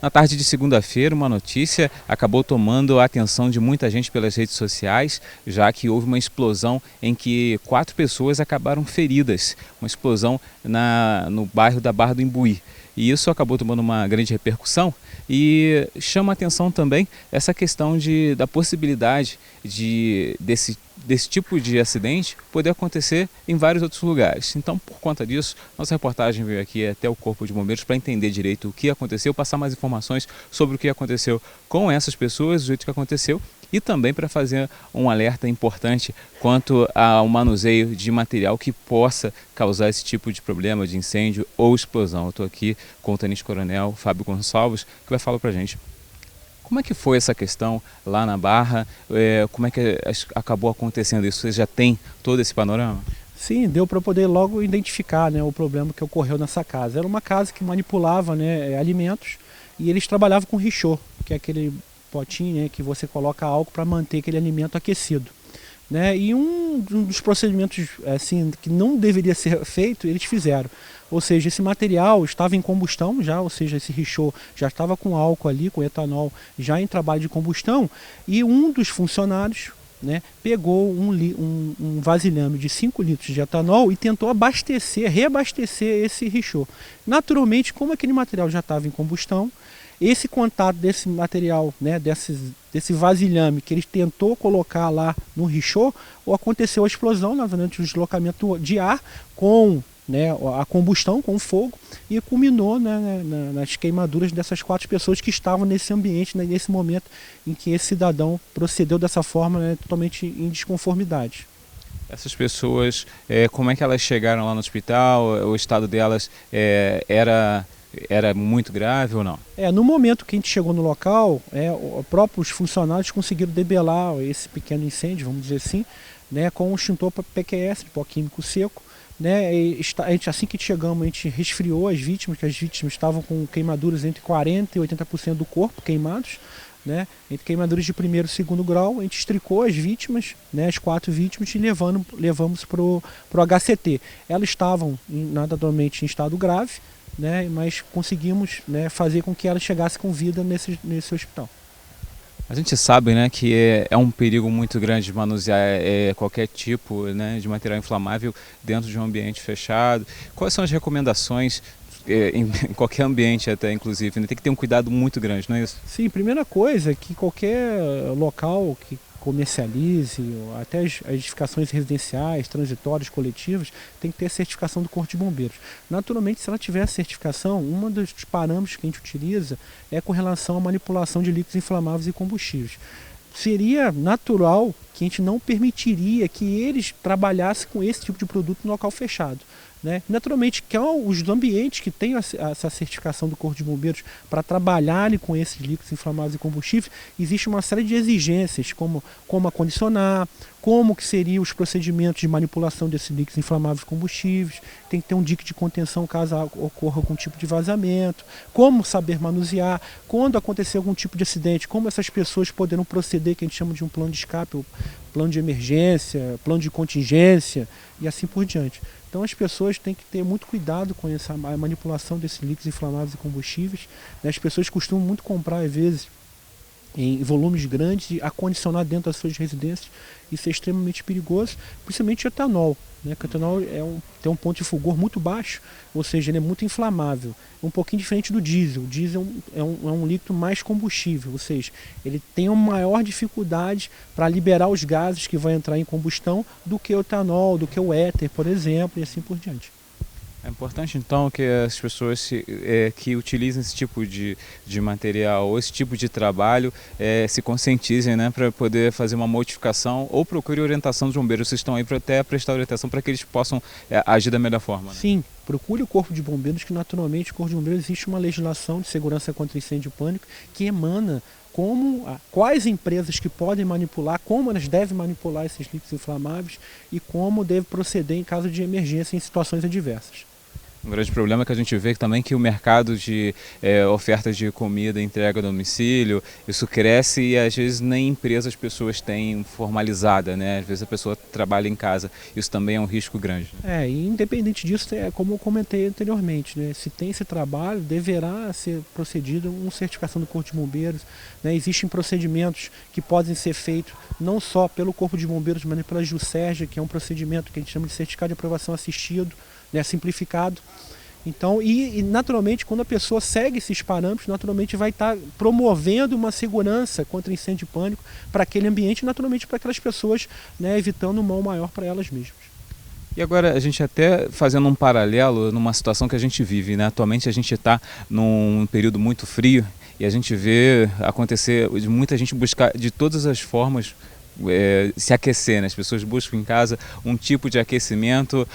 Na tarde de segunda-feira, uma notícia acabou tomando a atenção de muita gente pelas redes sociais, já que houve uma explosão em que 4 pessoas acabaram feridas. Uma explosão no bairro da Barra do Imbuí. E isso acabou tomando uma grande repercussão e chama a atenção também essa questão da possibilidade desse tipo de acidente poder acontecer em vários outros lugares. Então, por conta disso, nossa reportagem veio aqui até o Corpo de Bombeiros para entender direito o que aconteceu, passar mais informações sobre o que aconteceu com essas pessoas, o jeito que aconteceu, e também para fazer um alerta importante quanto ao manuseio de material que possa causar esse tipo de problema de incêndio ou explosão. Eu estou aqui com o tenente-coronel Fábio Gonçalves, que vai falar para a gente como é que foi essa questão lá na Barra, como é que acabou acontecendo isso. Você já tem todo esse panorama? Sim, deu para poder logo identificar, né, o problema que ocorreu nessa casa. Era uma casa que manipulava, né, alimentos, e eles trabalhavam com richô, que é aquele potinho, né, que você coloca álcool para manter aquele alimento aquecido. Né? E um dos procedimentos assim, que não deveria ser feito, eles fizeram. Ou seja, esse material estava em combustão já, ou seja, esse richô já estava com álcool ali, com etanol, já em trabalho de combustão, e um dos funcionários, né, pegou um vasilhame de 5 litros de etanol e tentou reabastecer esse richô. Naturalmente, como aquele material já estava em combustão, esse contato desse material, né, desse vasilhame que ele tentou colocar lá no richô, ou aconteceu a explosão, novamente o deslocamento de ar com, né, a combustão, com o fogo, e culminou, né, nas queimaduras dessas 4 pessoas que estavam nesse ambiente, né, nesse momento em que esse cidadão procedeu dessa forma, né, totalmente em desconformidade. Essas pessoas, como é que elas chegaram lá no hospital? O estado delas era muito grave ou não? No momento que a gente chegou no local, os próprios funcionários conseguiram debelar esse pequeno incêndio, vamos dizer assim, né, com um extintor PQS, pó químico seco. Né, assim que chegamos, a gente resfriou as vítimas, que as vítimas estavam com queimaduras entre 40% e 80% do corpo queimados. Né, entre queimaduras de 1º e 2º grau, a gente estricou as vítimas, né, as 4 vítimas, e levamos para o HCT. Elas estavam naturalmente em estado grave, né, mas conseguimos, né, fazer com que elas chegassem com vida nesse hospital. A gente sabe, né, que é um perigo muito grande de manusear qualquer tipo, né, de material inflamável dentro de um ambiente fechado. Quais são as recomendações em qualquer ambiente até, inclusive, né? Tem que ter um cuidado muito grande, não é isso? Sim, primeira coisa é que qualquer local que comercialize, até as edificações residenciais, transitórias, coletivas, tem que ter a certificação do Corpo de Bombeiros. Naturalmente, se ela tiver a certificação, um dos parâmetros que a gente utiliza é com relação à manipulação de líquidos inflamáveis e combustíveis. Seria natural que a gente não permitiria que eles trabalhassem com esse tipo de produto no local fechado. Né? Naturalmente, que os ambientes que têm essa certificação do Corpo de Bombeiros para trabalharem com esses líquidos inflamáveis e combustíveis, existe uma série de exigências, como acondicionar, como que seriam os procedimentos de manipulação desses líquidos inflamáveis e combustíveis, tem que ter um dique de contenção caso ocorra algum tipo de vazamento, como saber manusear, quando acontecer algum tipo de acidente, como essas pessoas poderão proceder, que a gente chama de um plano de escape, plano de emergência, plano de contingência e assim por diante. Então as pessoas têm que ter muito cuidado com essa manipulação desses líquidos inflamáveis e combustíveis. As pessoas costumam muito comprar, às vezes, em volumes grandes e acondicionar dentro das suas residências. Isso é extremamente perigoso, principalmente o etanol. Né? O etanol tem um ponto de fulgor muito baixo, ou seja, ele é muito inflamável. É um pouquinho diferente do diesel. O diesel é um líquido mais combustível, ou seja, ele tem uma maior dificuldade para liberar os gases que vão entrar em combustão do que o etanol, do que o éter, por exemplo, e assim por diante. É importante, então, que as pessoas que utilizem esse tipo de material ou esse tipo de trabalho se conscientizem, né, para poder fazer uma modificação ou procure orientação dos bombeiros. Vocês estão aí para até prestar orientação para que eles possam agir da melhor forma. Né? Sim, procure o Corpo de Bombeiros, que naturalmente o Corpo de Bombeiros existe uma legislação de segurança contra incêndio e pânico que emana quais empresas que podem manipular, como elas devem manipular esses líquidos inflamáveis e como deve proceder em caso de emergência em situações adversas. Um grande problema que a gente vê também que o mercado de ofertas de comida, entrega a domicílio, isso cresce e às vezes nem empresa as pessoas têm formalizada, né? Às vezes a pessoa trabalha em casa, isso também é um risco grande. E independente disso, é como eu comentei anteriormente, né? Se tem esse trabalho, deverá ser procedido uma certificação do Corpo de Bombeiros, né? Existem procedimentos que podem ser feitos não só pelo Corpo de Bombeiros, mas pela JUSERJ, que é um procedimento que a gente chama de certificado de aprovação assistido, né? Simplificado. Então, e naturalmente, quando a pessoa segue esses parâmetros, naturalmente vai estar promovendo uma segurança contra incêndio e pânico para aquele ambiente e naturalmente para aquelas pessoas, né, evitando um mal maior para elas mesmas. E agora a gente até fazendo um paralelo numa situação que a gente vive, né? Atualmente a gente está num período muito frio e a gente vê acontecer de muita gente buscar de todas as formas se aquecer, né? As pessoas buscam em casa um tipo de aquecimento,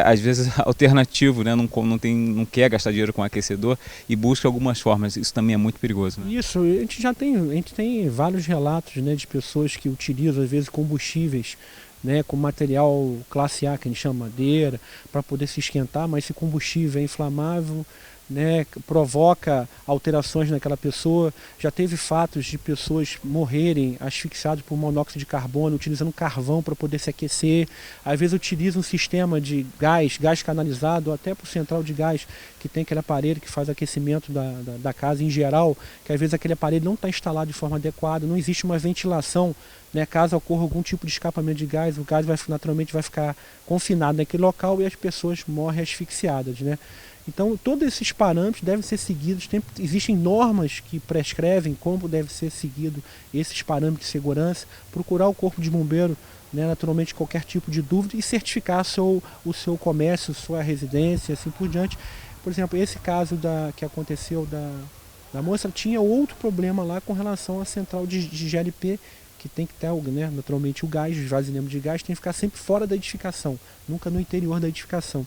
às vezes alternativo, né? Não quer gastar dinheiro com aquecedor e busca algumas formas. Isso também é muito perigoso, né? Isso, a gente tem vários relatos, né, de pessoas que utilizam às vezes combustíveis, né, com material classe A, que a gente chama madeira, para poder se esquentar, mas esse combustível é inflamável, né, provoca alterações naquela pessoa. Já teve fatos de pessoas morrerem asfixiadas por monóxido de carbono, utilizando carvão para poder se aquecer. Às vezes utiliza um sistema de gás canalizado, ou até por central de gás, que tem aquele aparelho que faz aquecimento da casa em geral, que às vezes aquele aparelho não está instalado de forma adequada, não existe uma ventilação, né, caso ocorra algum tipo de escapamento de gás, o gás naturalmente vai ficar confinado naquele local e as pessoas morrem asfixiadas, né? Então, todos esses parâmetros devem ser seguidos. Existem normas que prescrevem como deve ser seguido esses parâmetros de segurança. Procurar o Corpo de Bombeiro, né, naturalmente, qualquer tipo de dúvida e certificar o seu comércio, sua residência, assim por diante. Por exemplo, esse caso que aconteceu da moça tinha outro problema lá com relação à central de GLP, que tem que ter, né, naturalmente, o gás, os vasilhames de gás tem que ficar sempre fora da edificação, nunca no interior da edificação.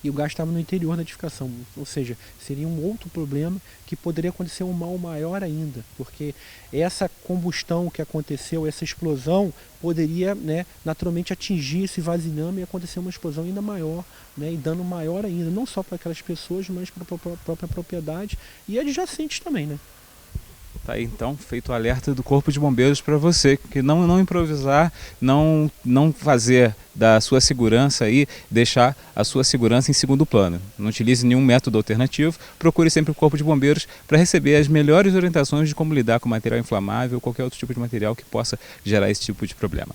E o gás estava no interior da edificação, ou seja, seria um outro problema que poderia acontecer um mal maior ainda, porque essa combustão que aconteceu, essa explosão, poderia, né, naturalmente atingir esse vasilhame e acontecer uma explosão ainda maior, né, e dano maior ainda, não só para aquelas pessoas, mas para a própria propriedade e adjacentes também, né? Tá aí então feito o alerta do Corpo de Bombeiros para você, que não improvisar, não fazer da sua segurança aí, deixar a sua segurança em segundo plano. Não utilize nenhum método alternativo, procure sempre o Corpo de Bombeiros para receber as melhores orientações de como lidar com material inflamável ou qualquer outro tipo de material que possa gerar esse tipo de problema.